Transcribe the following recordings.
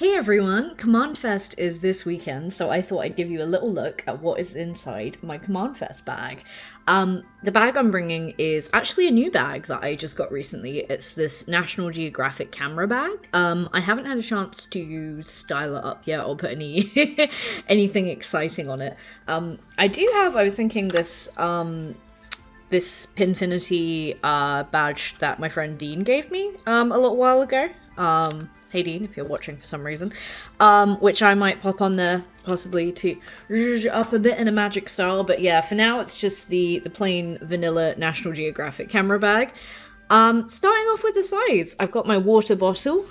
Hey everyone, CommandFest is this weekend, so I thought I'd give you a little look at what is inside my CommandFest bag. The bag I'm bringing is actually a new bag that I just got recently. It's this National Geographic camera bag. I haven't had a chance to style it up yet or put any anything exciting on it. I was thinking this Pinfinity badge that my friend Dean gave me a little while ago. Hey Dean, if you're watching for some reason, which I might pop on there possibly to zhuzh up a bit in a magic style, but yeah, for now it's just the plain vanilla National Geographic camera bag. Starting off with the sides, I've got my water bottle,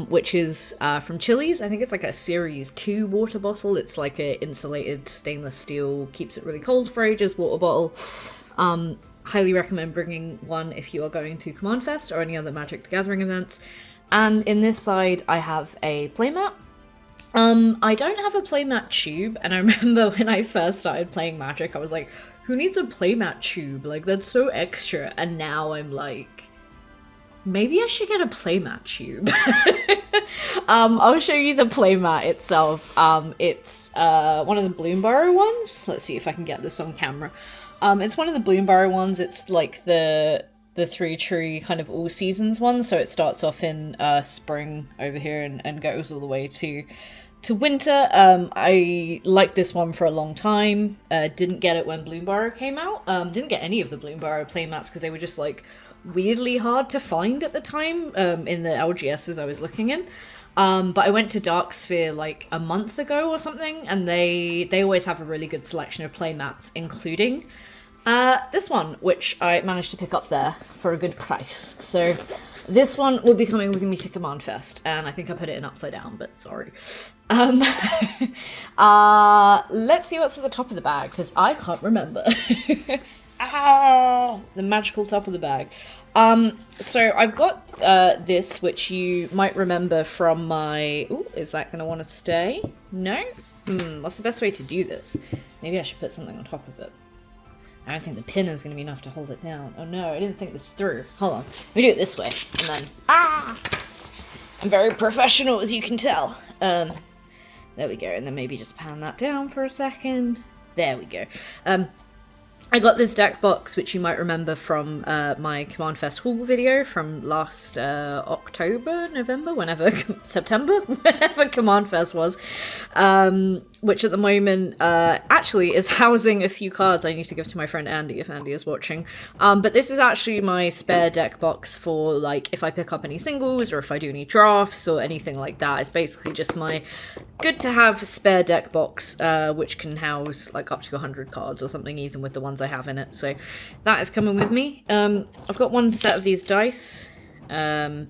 which is from Chili's. I think it's like a Series 2 water bottle. It's like a insulated stainless steel, keeps it really cold for ages water bottle. Highly recommend bringing one if you are going to CommandFest or any other Magic the Gathering events. And in this side, I have a playmat. I don't have a playmat tube, and I remember when I first started playing Magic, I was like, who needs a playmat tube? Like, that's so extra. And now I'm like, maybe I should get a playmat tube. I'll show you the playmat itself. It's one of the Bloomborough ones. Let's see if I can get this on camera. It's one of the Bloomborough ones. It's like the 3-tree kind of all seasons one, so it starts off in spring over here and goes all the way to winter. I liked this one for a long time. Didn't get it when Bloomborough came out. Didn't get any of the Bloomborough playmats because they were just like weirdly hard to find at the time in the LGSs I was looking in. But I went to Darksphere like a month ago or something, and they always have a really good selection of playmats, including this one, which I managed to pick up there for a good price. So this one will be coming with me to CommandFest, and I think I put it in upside down, but sorry. Let's see what's at the top of the bag, because I can't remember. Ow! The magical top of the bag. So I've got this, which you might remember from my... Ooh, is that going to want to stay? No? What's the best way to do this? Maybe I should put something on top of it. I don't think the pin is going to be enough to hold it down. Oh no, I didn't think this through. Hold on. Let me do it this way. And then... I'm very professional, as you can tell. There we go. And then maybe just pan that down for a second. There we go. I got this deck box, which you might remember from my CommandFest haul video from last October, November, September, whenever CommandFest was, which at the moment actually is housing a few cards I need to give to my friend Andy, if Andy is watching. But this is actually my spare deck box for, like, if I pick up any singles or if I do any drafts or anything like that. It's basically just my good-to-have spare deck box, which can house, like, up to 100 cards or something, even with the ones I have in it. So that is coming with me. I've got one set of these dice. I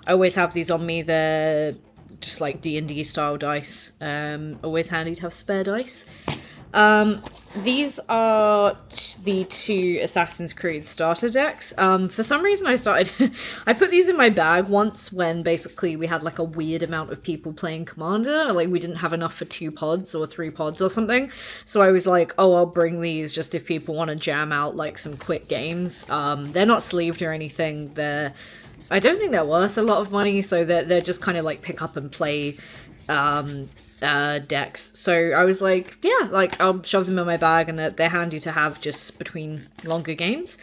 always have these on me. They're just like D&D style dice. Always handy to have spare dice. These are the 2 Assassin's Creed starter decks. For some reason I put these in my bag once when basically we had like a weird amount of people playing Commander. Like we didn't have enough for 2 pods or 3 pods or something. So I was like, oh, I'll bring these just if people want to jam out like some quick games. They're not sleeved or anything. I don't think they're worth a lot of money, so they're just kind of like pick up and play decks. So I was like, yeah, like I'll shove them in my bag, and they're handy to have just between longer games.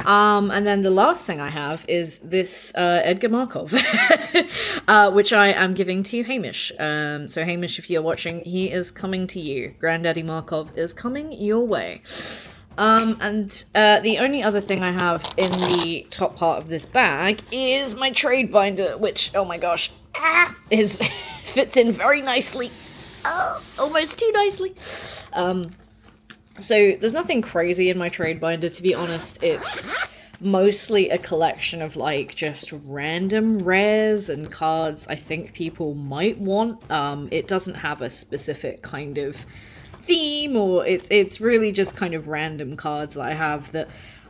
And then the last thing I have is this Edgar Markov, which I am giving to Hamish. So Hamish, if you're watching, he is coming to you. Granddaddy Markov is coming your way. And the only other thing I have in the top part of this bag is my trade binder, which, oh my gosh, fits in very nicely. Oh, almost too nicely. So there's nothing crazy in my trade binder, to be honest. It's mostly a collection of like just random rares and cards I think people might want. It doesn't have a specific kind of theme, or it's really just kind of random cards that I have that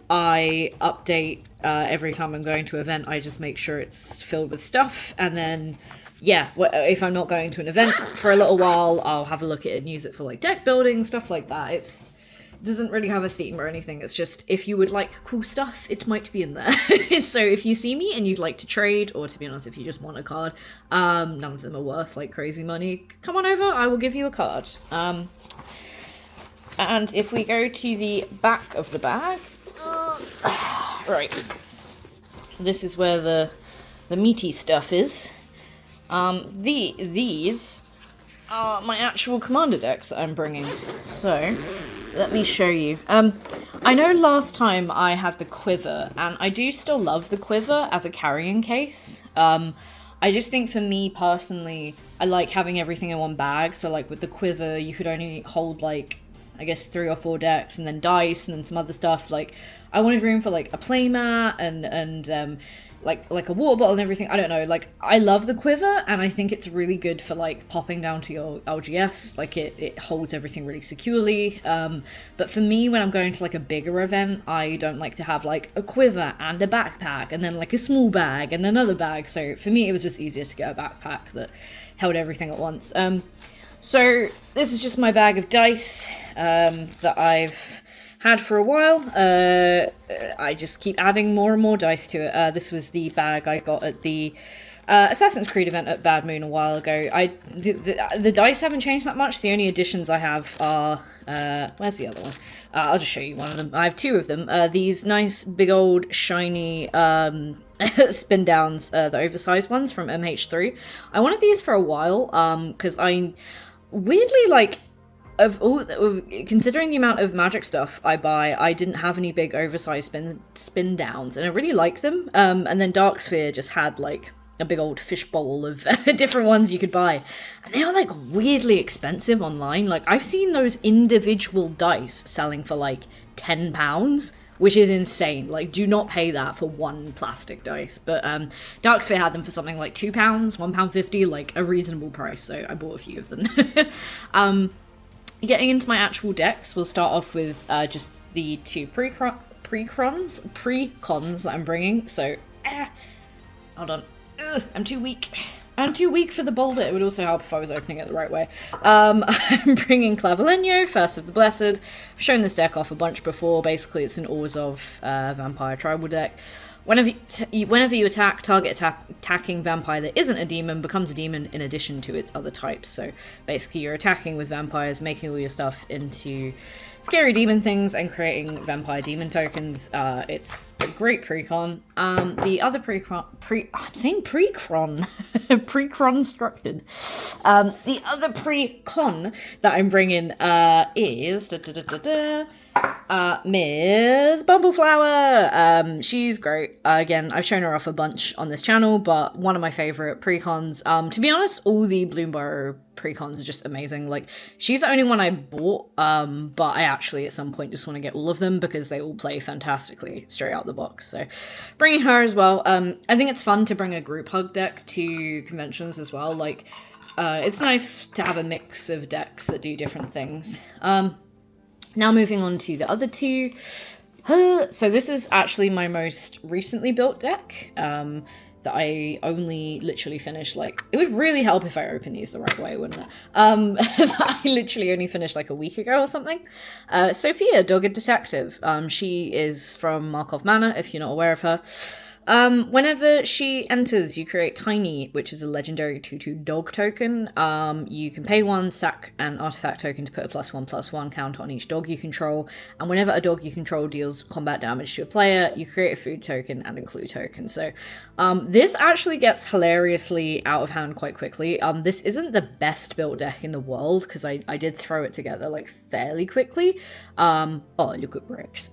I update every time I'm going to an event. I just make sure it's filled with stuff, and then yeah, if I'm not going to an event for a little while, I'll have a look at it and use it for like deck building, stuff like that. It's doesn't really have a theme or anything. It's just, if you would like cool stuff, it might be in there. So if you see me and you'd like to trade, or to be honest, if you just want a card, none of them are worth like crazy money, come on over, I will give you a card. And if we go to the back of the bag, right, this is where the meaty stuff is. These are my actual commander decks that I'm bringing. So, let me show you. I know last time I had the quiver, and I do still love the quiver as a carrying case. I just think for me personally, I like having everything in one bag. So like with the quiver, you could only hold like, I guess 3 or 4 decks, and then dice, and then some other stuff. Like, I wanted room for like a playmat and like a water bottle and everything. I don't know, like, I love the quiver, and I think it's really good for like popping down to your LGS. Like it holds everything really securely. But for me, when I'm going to like a bigger event, I don't like to have like a quiver and a backpack and then like a small bag and another bag. So for me, it was just easier to get a backpack that held everything at once. So this is just my bag of dice that I've had for a while. I just keep adding more and more dice to it. This was the bag I got at the Assassin's Creed event at Bad Moon a while ago. The dice haven't changed that much. The only additions I have are... where's the other one? I'll just show you one of them. I have 2 of them. These nice big old shiny spin downs, the oversized ones from MH3. I wanted these for a while because I weirdly like... considering the amount of Magic stuff I buy, I didn't have any big oversized spin downs, and I really like them. And then Dark Sphere just had like a big old fishbowl of different ones you could buy, and they are like weirdly expensive online. Like, I've seen those individual dice selling for like £10, which is insane. Like, do not pay that for one plastic dice. But Dark Sphere had them for something like £2, £1.50, like a reasonable price. So I bought a few of them. Getting into my actual decks, we'll start off with just the 2 precons that I'm bringing. So, hold on. I'm too weak. I'm too weak for the boulder. It would also help if I was opening it the right way. I'm bringing Clavileño, First of the Blessed. I've shown this deck off a bunch before. Basically, it's an Orzhov vampire tribal deck. Whenever you attack, target attacking vampire that isn't a demon becomes a demon in addition to its other types. So basically you're attacking with vampires, making all your stuff into scary demon things and creating vampire demon tokens. It's a great precon. The other I'm saying precron. Precron-structed. The other precon that I'm bringing is... Ms. Bumbleflower. She's great. Again, I've shown her off a bunch on this channel, but one of my favorite precons. To be honest, all the Bloomburrow precons are just amazing. Like, she's the only one I bought, but I actually at some point just want to get all of them because they all play fantastically straight out the box. So bringing her as well. I think it's fun to bring a group hug deck to conventions as well. Like, it's nice to have a mix of decks that do different things. Now moving on to the other 2. So this is actually my most recently built deck that I only literally finished, like, it would really help if I opened these the right way, wouldn't it? I literally only finished like a week ago or something. Sophia, Dogged Detective. She is from Markov Manor, if you're not aware of her. Whenever she enters, you create Tiny, which is a legendary 2/2 dog token. You can pay 1, sack an artifact token to put a +1/+1 counter on each dog you control, and whenever a dog you control deals combat damage to a player, you create a food token and a clue token. So, this actually gets hilariously out of hand quite quickly. This isn't the best built deck in the world, because I did throw it together, like, fairly quickly. Oh, look at bricks.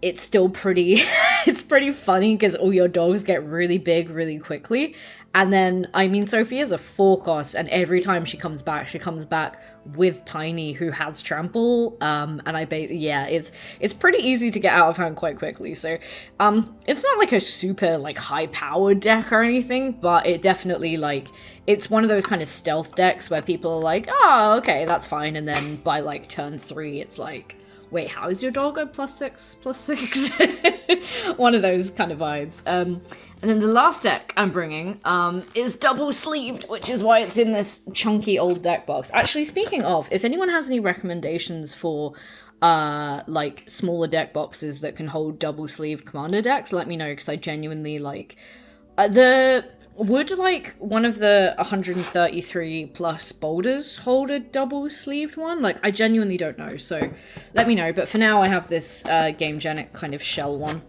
It's still pretty, it's pretty funny because all your dogs get really big really quickly. And then, I mean, Sophia's a 4-cost, and every time she comes back with Tiny, who has Trample, and it's pretty easy to get out of hand quite quickly. So, it's not like a super, like, high-powered deck or anything, but it definitely, like, it's one of those kind of stealth decks where people are like, oh, okay, that's fine, and then by, like, turn 3, it's like, wait, how is your dog a +6/+6? One of those kind of vibes. And then the last deck I'm bringing is double sleeved, which is why it's in this chunky old deck box. Actually, speaking of, if anyone has any recommendations for like smaller deck boxes that can hold double sleeved commander decks, let me know, because I genuinely like would like one of the 133 plus boulders hold a double sleeved one? Like, I genuinely don't know, so let me know. But for now, I have this Game Genic kind of shell one.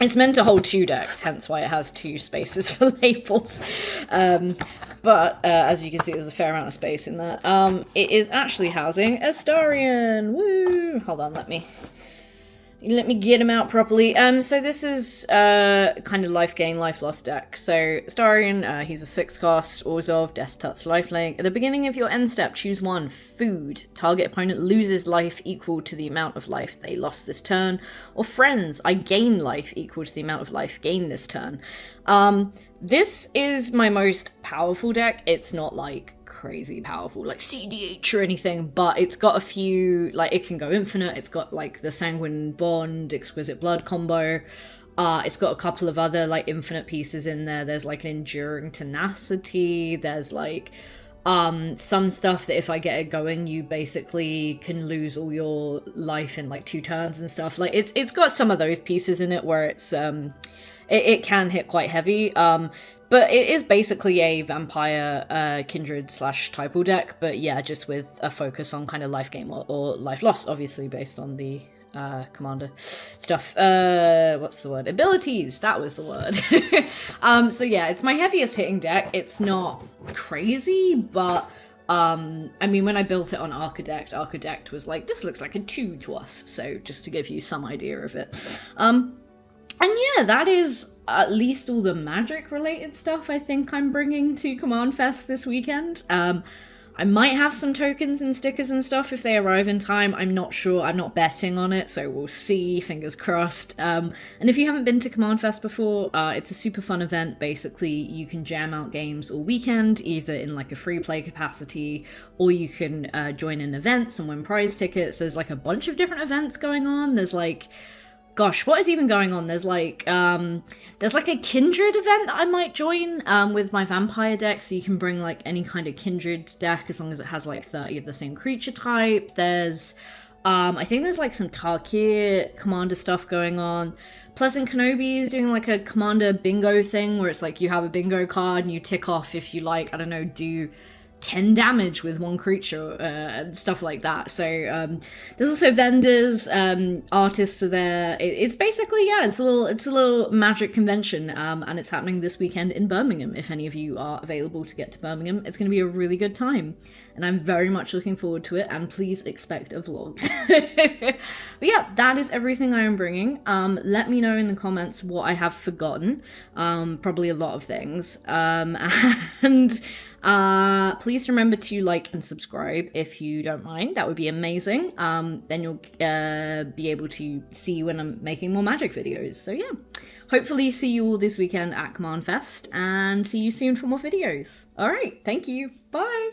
It's meant to hold 2 decks, hence why it has 2 spaces for labels. But as you can see, there's a fair amount of space in there. It is actually housing Astarion. Woo! Hold on, let me get him out properly. So this is kind of life gain, life loss deck. So Astarion, he's a 6-cost, Orzhov, Death Touch, Lifelink. At the beginning of your end step, choose 1. Food. Target opponent loses life equal to the amount of life they lost this turn. Or Friends. I gain life equal to the amount of life gained this turn. This is my most powerful deck. It's not like crazy powerful like CDH or anything, but it's got a few, like, it can go infinite. It's got like the Sanguine Bond, Exquisite Blood combo. It's got a couple of other like infinite pieces in there. There's like an Enduring Tenacity. There's like some stuff that if I get it going, you basically can lose all your life in like 2 turns and stuff. Like it's got some of those pieces in it where it's it can hit quite heavy. But it is basically a vampire kindred / typal deck, but yeah, just with a focus on kind of life gain or life loss, obviously based on the commander stuff. What's the word? Abilities, that was the word. So yeah, it's my heaviest hitting deck. It's not crazy, but I mean, when I built it on Archidect was like, this looks like a 2 to us, so just to give you some idea of it. And yeah, that is at least all the magic-related stuff I think I'm bringing to CommandFest this weekend. I might have some tokens and stickers and stuff if they arrive in time. I'm not sure. I'm not betting on it, so we'll see. Fingers crossed. And if you haven't been to CommandFest before, it's a super fun event. Basically, you can jam out games all weekend, either in like a free play capacity, or you can join in events and win prize tickets. There's like a bunch of different events going on. There's like, gosh, what is even going on? There's like a kindred event that I might join with my vampire deck, so you can bring like any kind of kindred deck as long as it has like 30 of the same creature type. There's I think there's like some Tarkir commander stuff going on. Pleasant Kenobi is doing like a commander bingo thing where it's like you have a bingo card and you tick off if you like, I don't know, do 10 damage with 1 creature and stuff like that. So there's also vendors, artists are there. It's basically, yeah, it's a little magic convention, and it's happening this weekend in Birmingham. If any of you are available to get to Birmingham, it's going to be a really good time, and I'm very much looking forward to it, and please expect a vlog. But yeah, that is everything I am bringing. Let me know in the comments what I have forgotten. Probably a lot of things. And please remember to like and subscribe if you don't mind. That would be amazing. Then you'll be able to see when I'm making more magic videos. So yeah, hopefully see you all this weekend at CommandFest, and see you soon for more videos. All right, thank you. Bye.